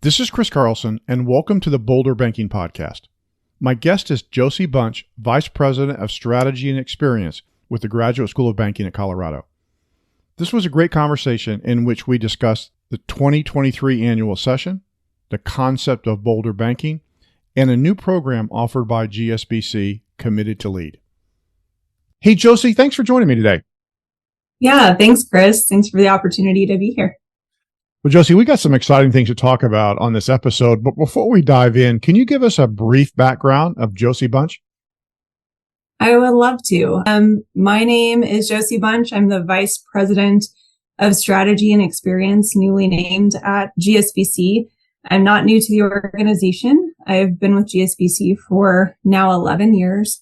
This is Chris Carlson, and welcome to the Boulder Banking Podcast. My guest is Josie Bunch, Vice President of Strategy and Experience with the Graduate School of Banking at Colorado. This was a great conversation in which we discussed the 2023 annual session, the concept of Boulder Banking, and a new program offered by GSBC, Committed to Lead. Hey, Josie, thanks for joining me today. Yeah, thanks, Chris. Thanks for the opportunity to be here. Well, Josie, we got some exciting things to talk about on this episode, but before we dive in, can you give us a brief background of Josie Bunch? I would love to. My name is Josie Bunch. I'm the Vice President of Strategy and Experience, newly named at GSBC. I'm not new to the organization. I've been with GSBC for now 11 years,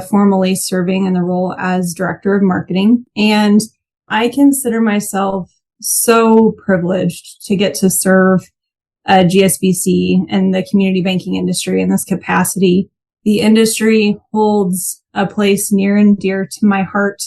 formally serving in the role as Director of Marketing. And I consider myself so privileged to get to serve GSBC and the community banking industry in this capacity. The industry holds a place near and dear to my heart.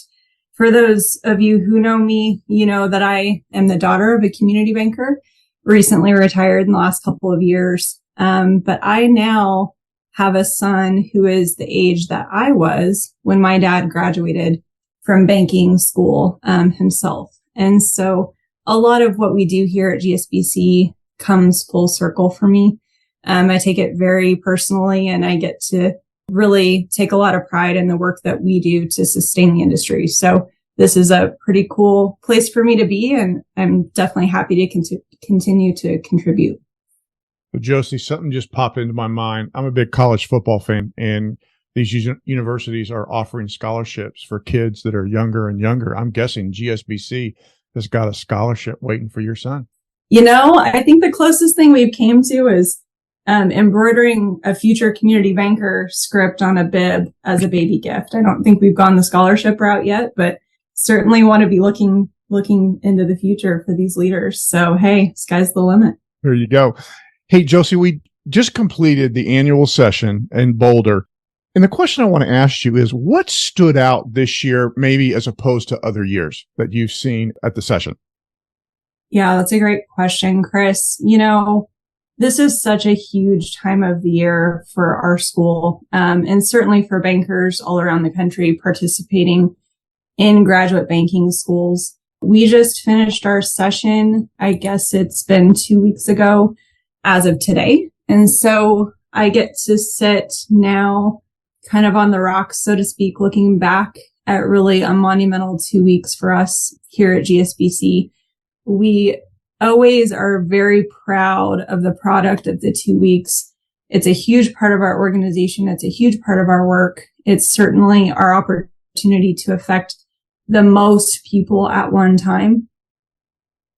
For those of you who know me, you know that I am the daughter of a community banker, recently retired in the last couple of years. But I now have a son who is the age that I was when my dad graduated from banking school himself. And so a lot of what we do here at GSBC comes full circle for me. I take it very personally, and I get to really take a lot of pride in the work that we do to sustain the industry. So this is a pretty cool place for me to be, and I'm definitely happy to continue to contribute. Well, Josie, something just popped into my mind. I'm a big college football fan, and these universities are offering scholarships for kids that are younger and younger. I'm guessing GSBC has got a scholarship waiting for your son. You know, I think the closest thing we've came to is embroidering a future community banker script on a bib as a baby gift. I don't think we've gone the scholarship route yet, but certainly want to be looking into the future for these leaders. So, hey, sky's the limit. There you go. Hey, Josie, we just completed the annual session in Boulder. And the question I want to ask you is, what stood out this year, maybe as opposed to other years that you've seen at the session? Yeah, that's a great question, Chris. You know, this is such a huge time of the year for our school, and certainly for bankers all around the country participating in graduate banking schools. We just finished our session. I guess it's been 2 weeks ago as of today. And so I get to sit now kind of on the rocks, so to speak, looking back at really a monumental 2 weeks for us here at GSBC. We always are very proud of the product of the 2 weeks. It's a huge part of our organization. It's a huge part of our work. It's certainly our opportunity to affect the most people at one time.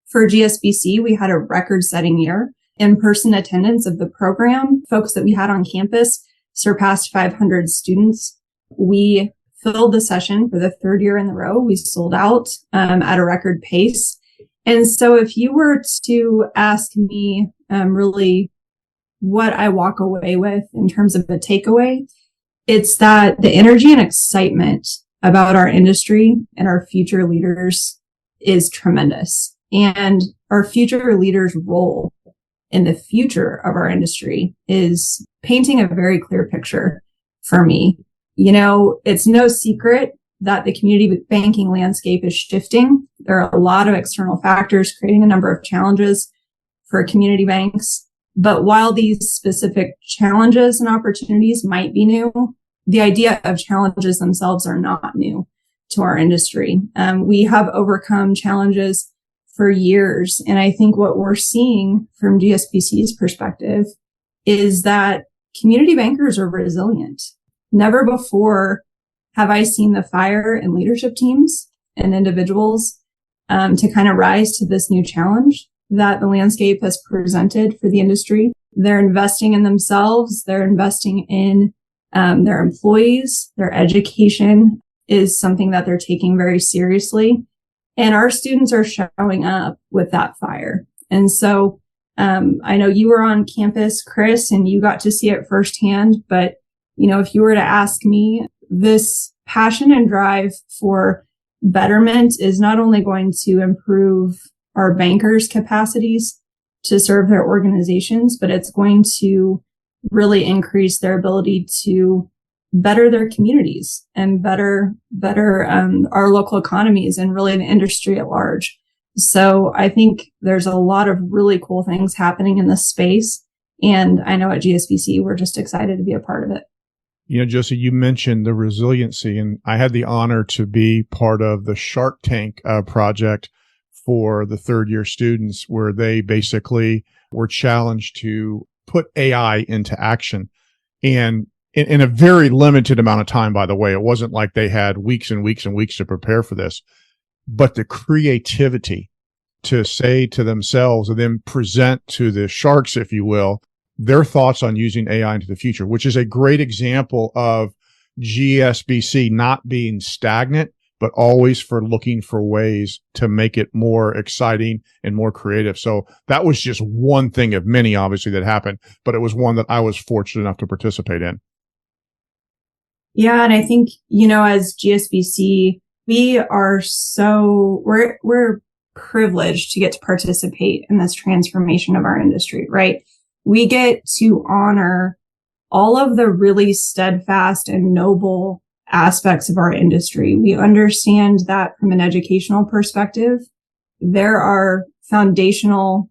For GSBC, we had a record-setting year. In-person attendance of the program, folks that we had on campus, surpassed 500 students. We filled the session for the third year in a row. We sold out at a record pace. And so if you were to ask me really what I walk away with in terms of a takeaway, it's that the energy and excitement about our industry and our future leaders is tremendous. And our future leaders' role in the future of our industry is painting a very clear picture for me. You know, it's no secret that the community banking landscape is shifting. There are a lot of external factors creating a number of challenges for community banks. But while these specific challenges and opportunities might be new, the idea of challenges themselves are not new to our industry. We have overcome challenges for years. And I think what we're seeing from GSBC's perspective is that community bankers are resilient. Never before have I seen the fire in leadership teams and individuals to kind of rise to this new challenge that the landscape has presented for the industry. They're investing in themselves. They're investing in their employees. Their education is something that they're taking very seriously. And our students are showing up with that fire. And so I know you were on campus, Chris, and you got to see it firsthand. But, you know, if you were to ask me, this passion and drive for betterment is not only going to improve our bankers' capacities to serve their organizations, but it's going to really increase their ability to better their communities and better our local economies and really the industry at large. So I think there's a lot of really cool things happening in this space. And I know at GSBC, we're just excited to be a part of it. You know, Josie, you mentioned the resiliency, and I had the honor to be part of the Shark Tank project for the third year students, where they basically were challenged to put AI into action. And in a very limited amount of time, by the way, it wasn't like they had weeks and weeks and weeks to prepare for this, but the creativity to say to themselves and then present to the sharks, if you will, their thoughts on using AI into the future, which is a great example of GSBC not being stagnant, but always for looking for ways to make it more exciting and more creative. So that was just one thing of many, obviously, that happened, but it was one that I was fortunate enough to participate in. Yeah. And I think, as GSBC, we're privileged to get to participate in this transformation of our industry, right? We get to honor all of the really steadfast and noble aspects of our industry. We understand that from an educational perspective, there are foundational,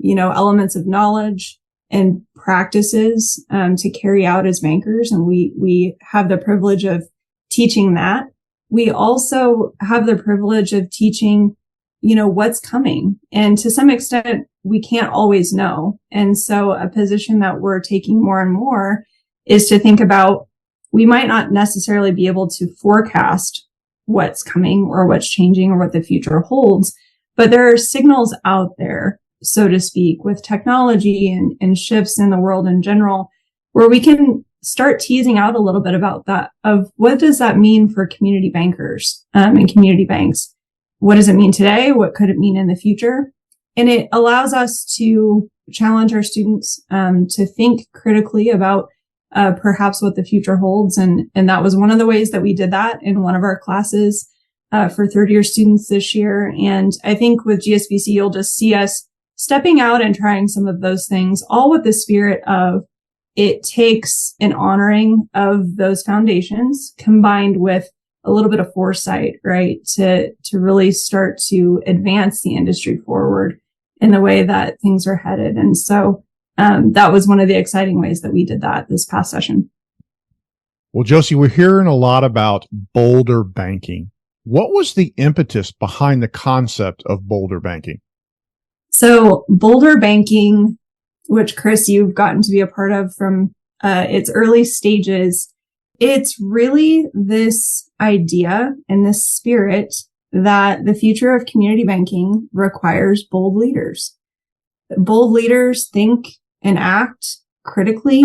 elements of knowledge and practices to carry out as bankers. And we have the privilege of teaching that. We also have the privilege of teaching, what's coming. And to some extent, we can't always know. And so a position that we're taking more and more is to think about, we might not necessarily be able to forecast what's coming or what's changing or what the future holds, but there are signals out there, so to speak, with technology and shifts in the world in general, where we can start teasing out a little bit about that, of what does that mean for community bankers and community banks? What does it mean today? What could it mean in the future? And it allows us to challenge our students to think critically about perhaps what the future holds. And that was one of the ways that we did that in one of our classes for third year students this year. And I think with GSBC, you'll just see us stepping out and trying some of those things, all with the spirit of it takes an honoring of those foundations combined with a little bit of foresight, right? To really start to advance the industry forward in the way that things are headed. And so that was one of the exciting ways that we did that this past session. Well, Josie, we're hearing a lot about boulder banking. What was the impetus behind the concept of boulder banking? So boulder banking, which Chris, you've gotten to be a part of from its early stages, it's really this idea and this spirit that the future of community banking requires bold leaders. Bold leaders think and act critically.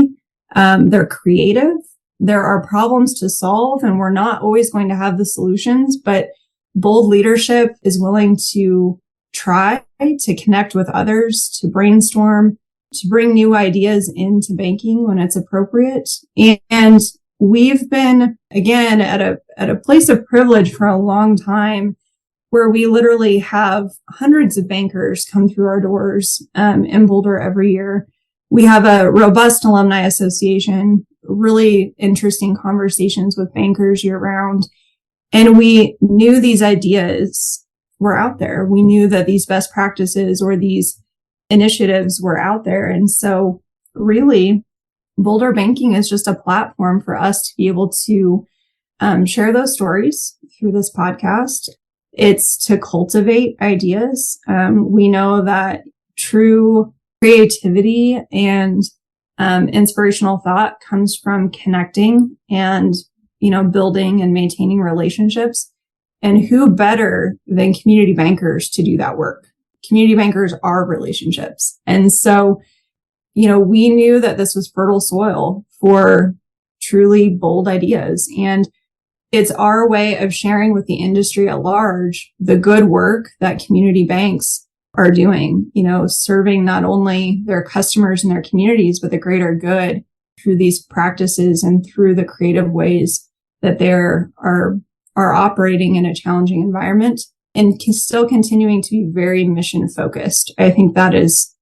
They're creative. There are problems to solve, and we're not always going to have the solutions, but bold leadership is willing to try to connect with others, to brainstorm, to bring new ideas into banking when it's appropriate. And we've been, again, at a place of privilege for a long time, where we literally have hundreds of bankers come through our doors in Boulder every year. We have a robust alumni association, really interesting conversations with bankers year round. And we knew these ideas were out there. We knew that these best practices or these initiatives were out there. And so really, Boulder Banking is just a platform for us to be able to share those stories through this podcast. It's to cultivate ideas. We know that true creativity and inspirational thought comes from connecting and, building and maintaining relationships. And who better than community bankers to do that work? Community bankers are relationships. And so, we knew that this was fertile soil for truly bold ideas. And it's our way of sharing with the industry at large the good work that community banks are doing, serving not only their customers and their communities, but the greater good through these practices and through the creative ways that they are operating in a challenging environment and still continuing to be very mission focused. I think that is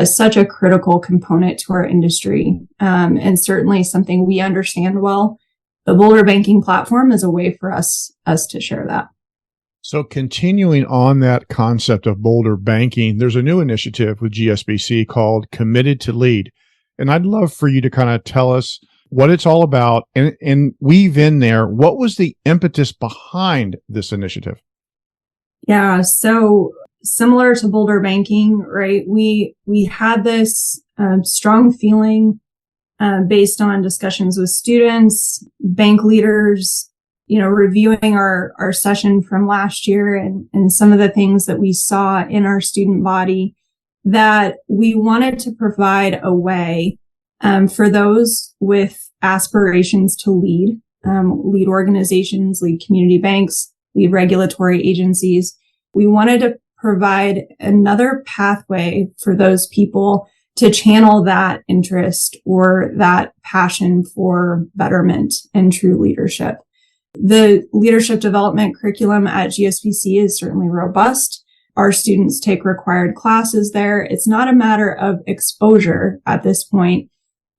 such a critical component to our industry, and certainly something we understand well. The Boulder Banking platform is a way for us to share that. So continuing on that concept of Boulder Banking, there's a new initiative with GSBC called Committed to Lead. And I'd love for you to kind of tell us what it's all about and weave in there, what was the impetus behind this initiative? Yeah, so similar to Boulder Banking, right? We had this strong feeling based on discussions with students, bank leaders, reviewing our session from last year and some of the things that we saw in our student body, that we wanted to provide a way for those with aspirations to lead organizations, lead community banks, lead regulatory agencies. We wanted to provide another pathway for those people to channel that interest or that passion for betterment and true leadership. The leadership development curriculum at GSBC is certainly robust. Our students take required classes there. It's not a matter of exposure at this point.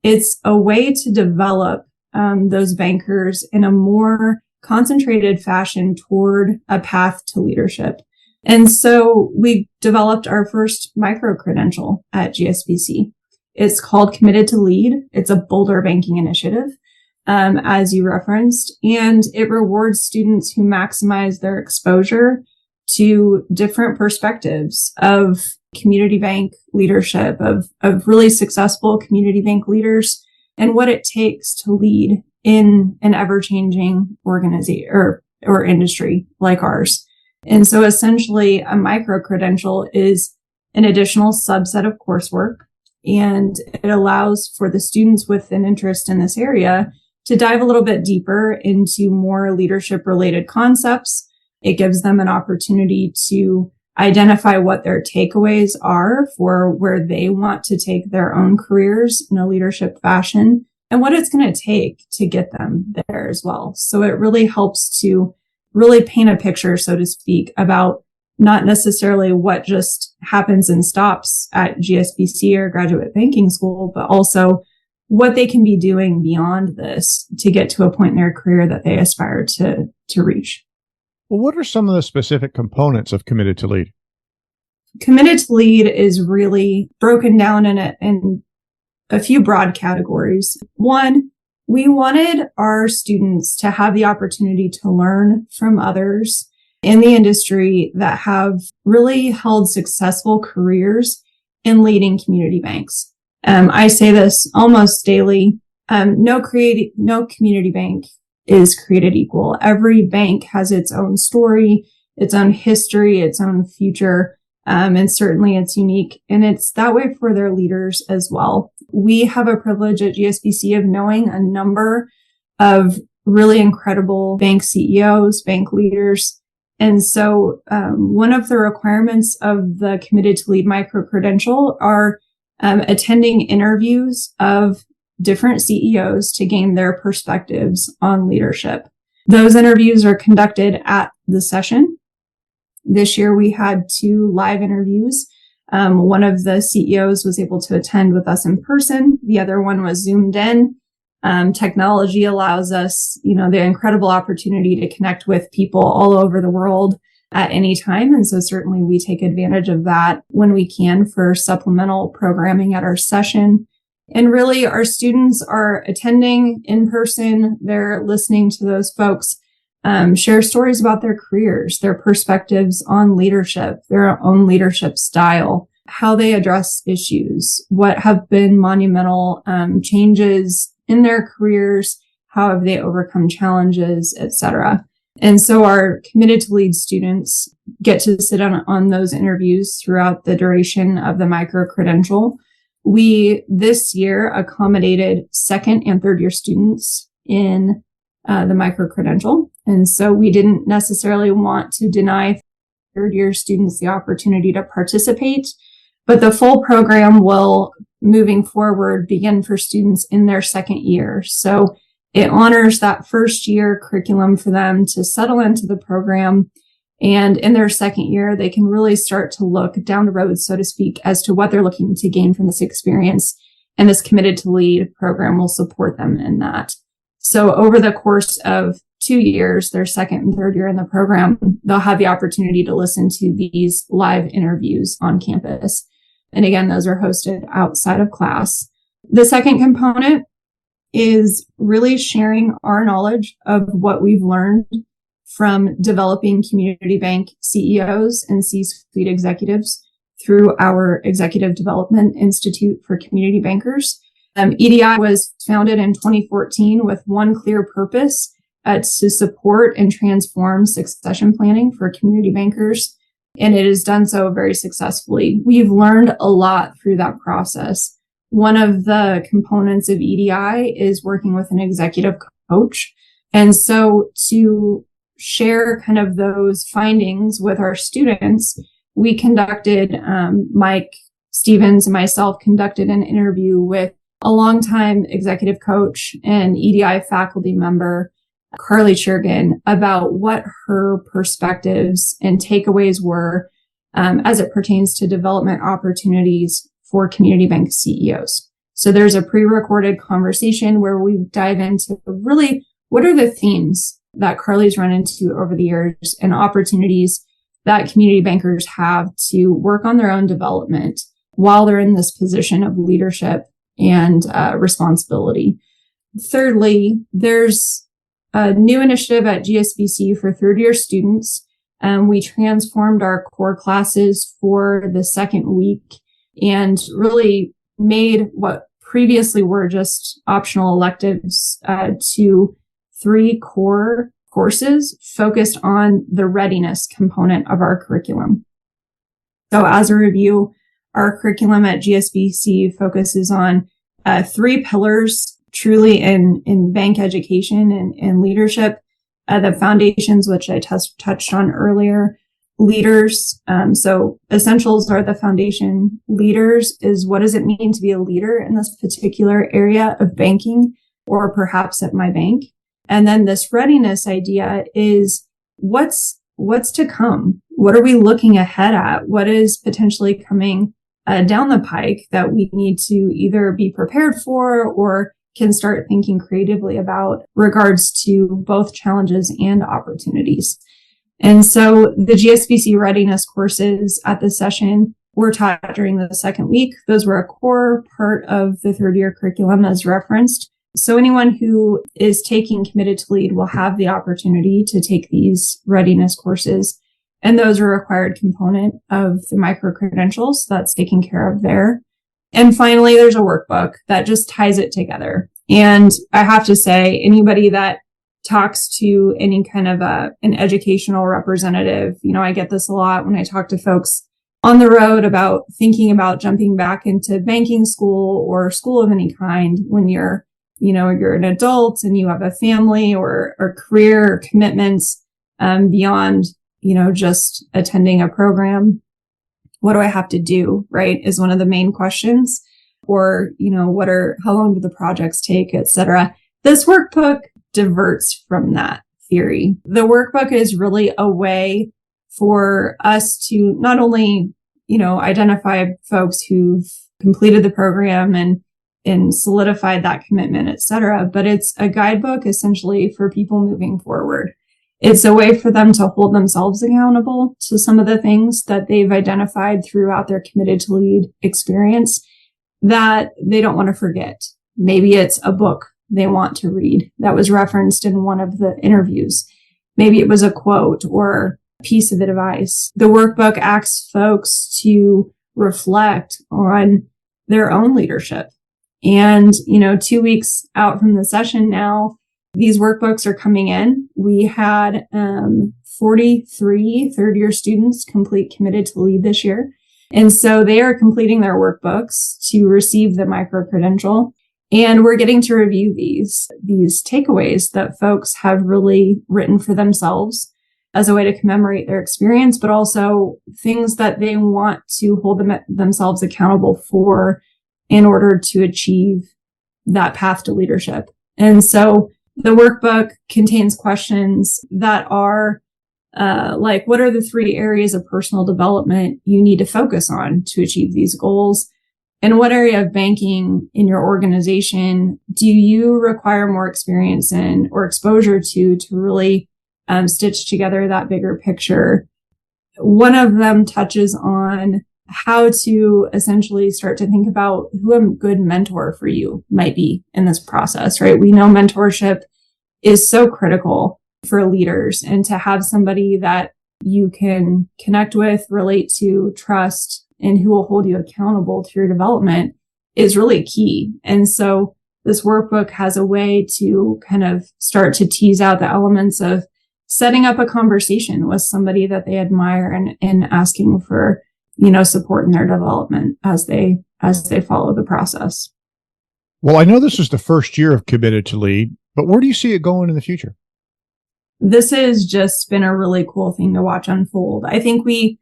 It's a way to develop those bankers in a more concentrated fashion toward a path to leadership. And so we developed our first micro-credential at GSBC. It's called Committed to Lead. It's a Boulder Banking initiative, as you referenced, and it rewards students who maximize their exposure to different perspectives of community bank leadership, of really successful community bank leaders, and what it takes to lead in an ever-changing organization or industry like ours. And so essentially a micro-credential is an additional subset of coursework, and it allows for the students with an interest in this area to dive a little bit deeper into more leadership related concepts. It gives them an opportunity to identify what their takeaways are for where they want to take their own careers in a leadership fashion and what it's going to take to get them there as well. So it really helps to really paint a picture, so to speak, about not necessarily what just happens and stops at GSBC or graduate banking school, but also what they can be doing beyond this to get to a point in their career that they aspire to reach. Well, what are some of the specific components of Committed to Lead? Committed to Lead is really broken down in a few broad categories. One, we wanted our students to have the opportunity to learn from others in the industry that have really held successful careers in leading community banks. I say this almost daily. No community bank is created equal. Every bank has its own story, its own history, its own future, and certainly it's unique. And it's that way for their leaders as well. We have a privilege at GSBC of knowing a number of really incredible bank CEOs, bank leaders. And so one of the requirements of the Committed to Lead micro-credential are attending interviews of different CEOs to gain their perspectives on leadership. Those interviews are conducted at the session. This year we had 2 live interviews. One of the CEOs was able to attend with us in person. The other one was zoomed in. Technology allows us, the incredible opportunity to connect with people all over the world at any time. And so certainly we take advantage of that when we can for supplemental programming at our session. And really our students are attending in person. They're listening to those folks share stories about their careers, their perspectives on leadership, their own leadership style, how they address issues, what have been monumental changes in their careers, how have they overcome challenges, etc. And so our Committed to Lead students get to sit on those interviews throughout the duration of the micro-credential. We, this year, accommodated 2nd and 3rd year students in the micro-credential. And so we didn't necessarily want to deny 3rd year students the opportunity to participate, but the full program will, moving forward, begin for students in their 2nd year. So it honors that 1st year curriculum for them to settle into the program And in their second year, they can really start to look down the road, so to speak, as to what they're looking to gain from this experience. And this Committed to Lead program will support them in that. So over the course of 2 years, their second and third year in the program, they'll have the opportunity to listen to these live interviews on campus. And again, those are hosted outside of class. The second component is really sharing our knowledge of what we've learned from developing community bank CEOs and C-suite executives through our Executive Development Institute for Community Bankers. EDI was founded in 2014 with one clear purpose, to support and transform succession planning for community bankers. And it has done so very successfully. We've learned a lot through that process. One of the components of EDI is working with an executive coach. And so to share kind of those findings with our students, we conducted, Mike Stevens and myself conducted an interview with a longtime executive coach and EDI faculty member, Carly Chirgan, about what her perspectives and takeaways were as it pertains to development opportunities for community bank CEOs. So there's a pre-recorded conversation where we dive into really what are the themes that Carly's run into over the years and opportunities that community bankers have to work on their own development while they're in this position of leadership and responsibility. Thirdly, there's a new initiative at GSBC for third-year students. We transformed our core classes for the second week and really made what previously were just optional electives to 3 core courses focused on the readiness component of our curriculum. So as a review, our curriculum at GSBC focuses on 3 pillars truly in bank education and leadership. The foundations, which I touched on earlier, leaders. So essentials are the foundation. Leaders is what does it mean to be a leader in this particular area of banking or perhaps at my bank? And then this readiness idea is what's to come? What are we looking ahead at? What is potentially coming down the pike that we need to either be prepared for or can start thinking creatively about regards to both challenges and opportunities. And so the GSBC readiness courses at the session were taught during the second week. Those were a core part of the third year curriculum as referenced. So anyone who is taking Committed to Lead will have the opportunity to take these readiness courses. And those are a required component of the micro-credentials that's taken care of there. And finally, there's a workbook that just ties it together. And I have to say, anybody that talks to any kind of an educational representative, I get this a lot when I talk to folks on the road about thinking about jumping back into banking school or school of any kind when you're an adult and you have a family or career commitments beyond, just attending a program. What do I have to do? Right? Is one of the main questions. Or, how long do the projects take, et cetera. This workbook diverts from that theory. The workbook is really a way for us to not only, identify folks who've completed the program and solidified that commitment, et cetera, but it's a guidebook essentially for people moving forward. It's a way for them to hold themselves accountable to some of the things that they've identified throughout their Committed to Lead experience that they don't want to forget. Maybe it's a book they want to read that was referenced in one of the interviews. Maybe it was a quote or a piece of advice. The workbook asks folks to reflect on their own leadership. And, 2 weeks out from the session now, these workbooks are coming in. We had 43 third-year students complete Committed to Lead this year. And so they are completing their workbooks to receive the micro-credential. And we're getting to review these takeaways that folks have really written for themselves as a way to commemorate their experience, but also things that they want to hold themselves accountable for in order to achieve that path to leadership. And so the workbook contains questions that are like what are the 3 areas of personal development you need to focus on to achieve these goals? And what area of banking in your organization do you require more experience in or exposure to really stitch together that bigger picture? One of them touches on how to essentially start to think about who a good mentor for you might be in this process, right? We know mentorship is so critical for leaders, and to have somebody that you can connect with, relate to, trust, and who will hold you accountable to your development is really key. And so this workbook has a way to kind of start to tease out the elements of setting up a conversation with somebody that they admire and asking for, support in their development as they follow the process. Well, I know this is the first year of Committed to Lead, but where do you see it going in the future? This has just been a really cool thing to watch unfold. I think we,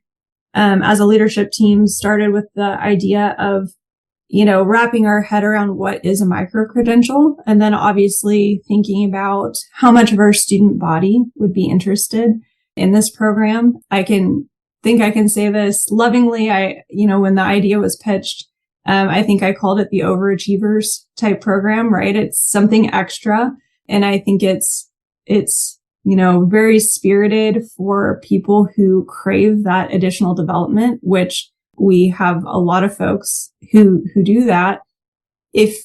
as a leadership team, started with the idea of, wrapping our head around what is a micro-credential, and then obviously thinking about how much of our student body would be interested in this program. I can say this lovingly. When the idea was pitched, I think I called it the overachievers type program, right? It's something extra. And I think it's very spirited for people who crave that additional development, which we have a lot of folks who do that. If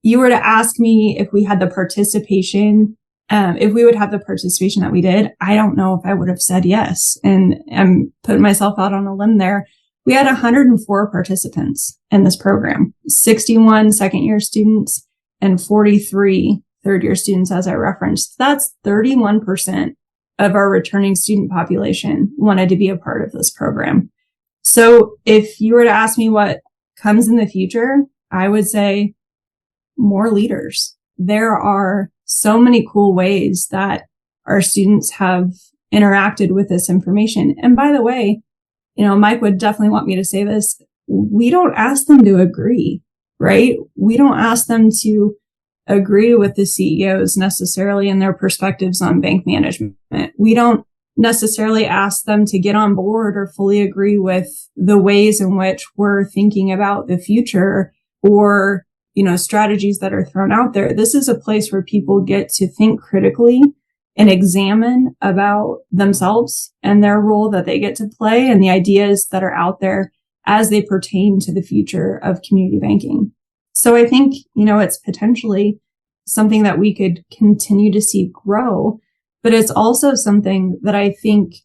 you were to ask me if we had the participation, if we would have the participation that we did, I don't know if I would have said yes. And I'm putting myself out on a limb there. We had 104 participants in this program, 61 second-year students and 43 third-year students, as I referenced. That's 31% of our returning student population wanted to be a part of this program. So if you were to ask me what comes in the future, I would say more leaders. There are so many cool ways that our students have interacted with this information. And by the way, Mike would definitely want me to say this. We don't ask them to agree, right? We don't ask them to agree with the CEOs necessarily in their perspectives on bank management. We don't necessarily ask them to get on board or fully agree with the ways in which we're thinking about the future or, strategies that are thrown out there. This is a place where people get to think critically and examine about themselves and their role that they get to play and the ideas that are out there as they pertain to the future of community banking. So I think, it's potentially something that we could continue to see grow, but it's also something that I think,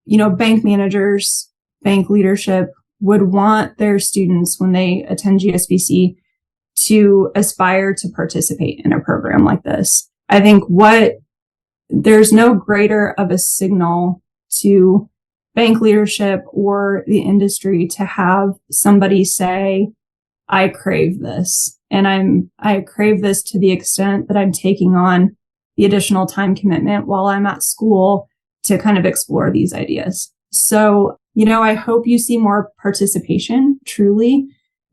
bank managers, bank leadership would want their students when they attend GSBC to aspire to participate in a program like this. I think there's no greater of a signal to bank leadership or the industry to have somebody say, I crave this. And I crave this to the extent that I'm taking on the additional time commitment while I'm at school to kind of explore these ideas. So, I hope you see more participation truly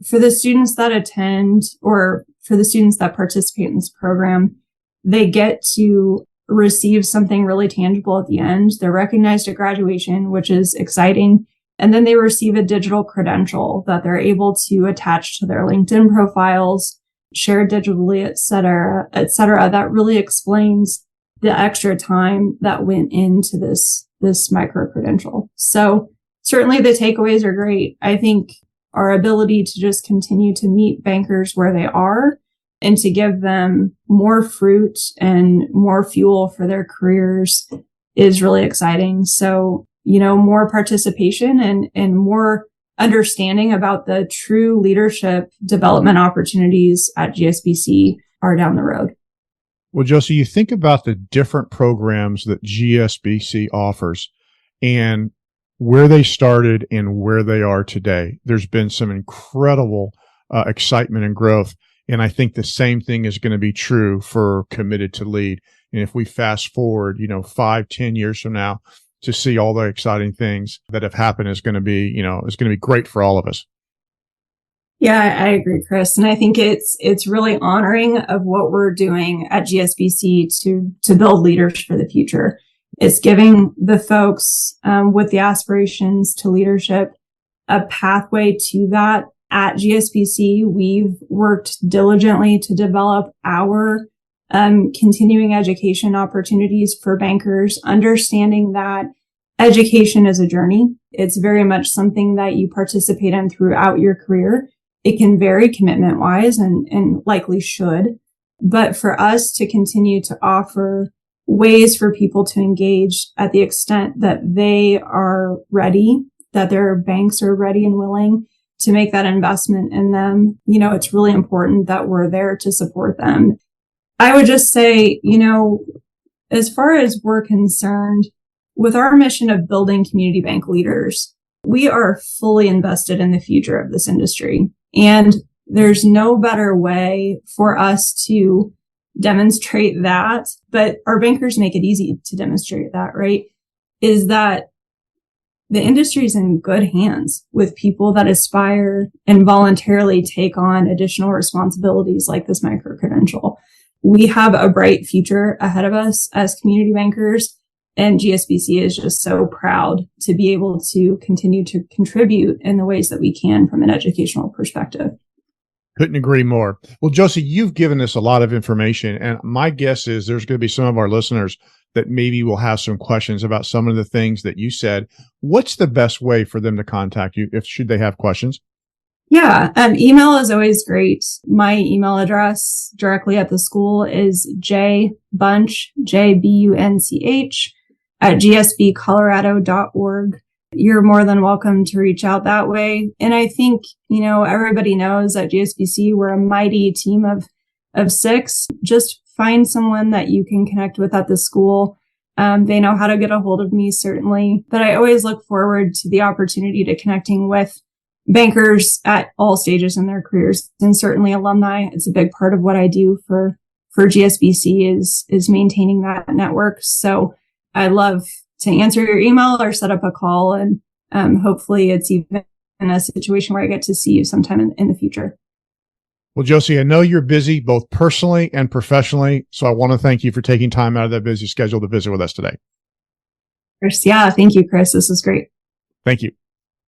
for the students that attend or for the students that participate in this program. They get to receive something really tangible at the end. They're recognized at graduation, which is exciting. And then they receive a digital credential that they're able to attach to their LinkedIn profiles, share digitally, et cetera, that really explains the extra time that went into this micro credential. So certainly the takeaways are great. I think our ability to just continue to meet bankers where they are and to give them more fruit and more fuel for their careers is really exciting. So, more participation and more understanding about the true leadership development opportunities at GSBC are down the road. Well, Josie, you think about the different programs that GSBC offers and where they started and where they are today. There's been some incredible excitement and growth. And I think the same thing is going to be true for Committed to Lead. And if we fast forward, 5-10 years from now, to see all the exciting things that have happened is going to be great for all of us. Yeah, I agree, Chris. And I think it's really honoring of what we're doing at GSBC to build leaders for the future. It's giving the folks with the aspirations to leadership a pathway to that. At GSBC, we've worked diligently to develop our continuing education opportunities for bankers, understanding that education is a journey. It's very much something that you participate in throughout your career. It can vary commitment wise and likely should. But for us to continue to offer ways for people to engage at the extent that they are ready, that their banks are ready and willing to make that investment in them, it's really important that we're there to support them. I would just say, as far as we're concerned, with our mission of building community bank leaders, we are fully invested in the future of this industry. And there's no better way for us to demonstrate that, but our bankers make it easy to demonstrate that, right? Is that the industry is in good hands with people that aspire and voluntarily take on additional responsibilities like this micro-credential. We have a bright future ahead of us as community bankers, and GSBC is just so proud to be able to continue to contribute in the ways that we can from an educational perspective. Couldn't agree more. Well, Josie, you've given us a lot of information, and my guess is there's going to be some of our listeners that maybe will have some questions about some of the things that you said. What's the best way for them to contact you should they have questions? Yeah, email is always great. My email address directly at the school is jbunch, JBUNCH, at gsbcolorado.org. You're more than welcome to reach out that way. And I think, everybody knows at GSBC, we're a mighty team of 6. Just find someone that you can connect with at the school. They know how to get a hold of me, certainly. But I always look forward to the opportunity to connecting with bankers at all stages in their careers, and certainly alumni. It's a big part of what I do for GSBC is maintaining that network. So I love to answer your email or set up a call, and hopefully it's even in a situation where I get to see you sometime in the future. Well, Josie, I know you're busy both personally and professionally, so I want to thank you for taking time out of that busy schedule to visit with us today. Yeah, thank you, Chris. This was great. Thank you.